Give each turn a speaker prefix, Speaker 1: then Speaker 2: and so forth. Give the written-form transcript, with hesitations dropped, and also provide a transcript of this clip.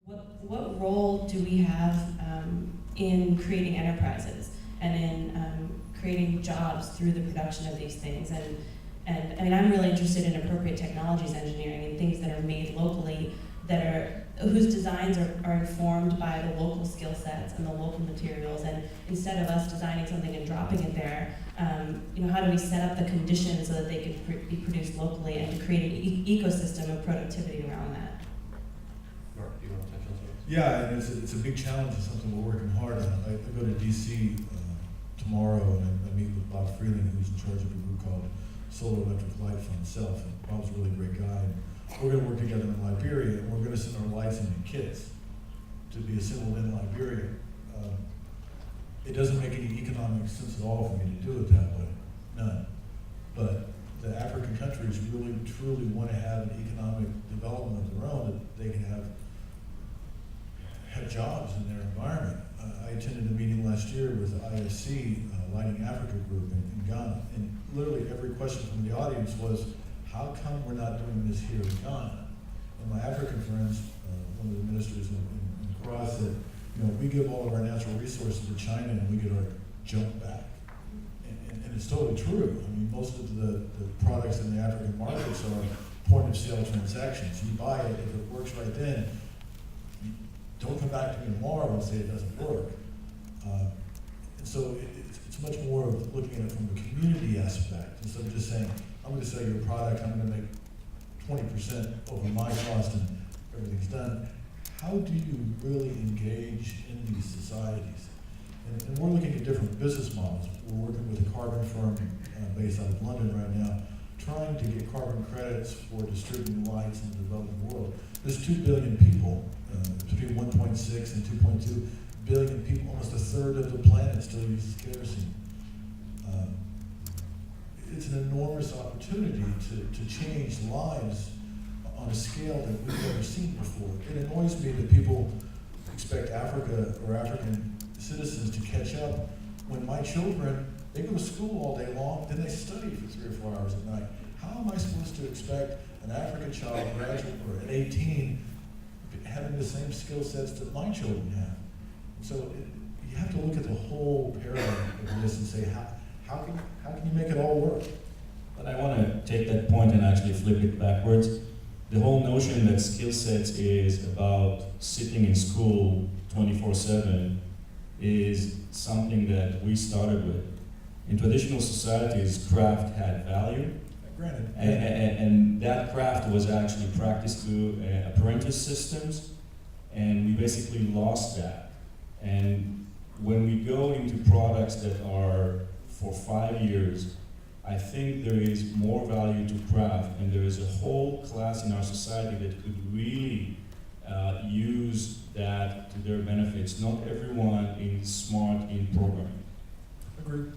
Speaker 1: What role do we have in creating enterprises and in creating jobs through the production of these things? And I mean, I'm really interested in appropriate technologies engineering and things that are made locally, whose designs are informed by the local skill sets and the local materials. And instead of us designing something and dropping it there, how do we set up the conditions so that they can be produced locally and to create an ecosystem of productivity around that?
Speaker 2: Mark, do you want to touch on something?
Speaker 3: Yeah, and it's a big challenge. It's something we're working hard on. I go to DC tomorrow, and I meet with Bob Freeland, who's in charge of a group called Solar Electric Light for himself. And Bob's a really great guy. And we're going to work together in Liberia, and we're going to send our lights in kits to be assembled in Liberia. It doesn't make any economic sense at all for me to do it that way, none. But the African countries really, truly want to have an economic development of their own, that they can have jobs in their environment. I attended a meeting last year with ISC, Lighting Africa Group in Ghana, and literally every question from the audience was, how come we're not doing this here in Ghana? And my African friends, one of the ministers in Accra said, we give all of our natural resources to China and we get our junk back. And it's totally true. I mean, most of the products in the African markets are point of sale transactions. You buy it, if it works right then, don't come back to me tomorrow and say it doesn't work. And so it's much more of looking at it from a community aspect, instead of just saying, I'm going to sell you a product, I'm going to make 20% over my cost and everything's done. How do you really engage in these societies? And we're looking at different business models. We're working with a carbon firm based out of London right now, trying to get carbon credits for distributing lights in the developing world. There's 2 billion people, between 1.6 and 2.2 billion people, almost a third of the planet still uses kerosene. It's an enormous opportunity to change lives on a scale that we've never seen before. It annoys me that people expect Africa or African citizens to catch up when my children, they go to school all day long, then they study for 3 or 4 hours at night. How am I supposed to expect an African child graduate or at 18 having the same skill sets that my children have? So you have to look at the whole paradigm of this and say, how can you make it all work?
Speaker 4: But I want to take that point and actually flip it backwards. The whole notion that skill sets is about sitting in school 24/7 is something that we started with. In traditional societies, craft had value.
Speaker 3: Granted.
Speaker 4: And that craft was actually practiced through apprentice systems, and we basically lost that. And when we go into products that are for 5 years, I think there is more value to craft, and there is a whole class in our society that could really use that to their benefits. Not everyone is smart in programming.
Speaker 3: Agreed.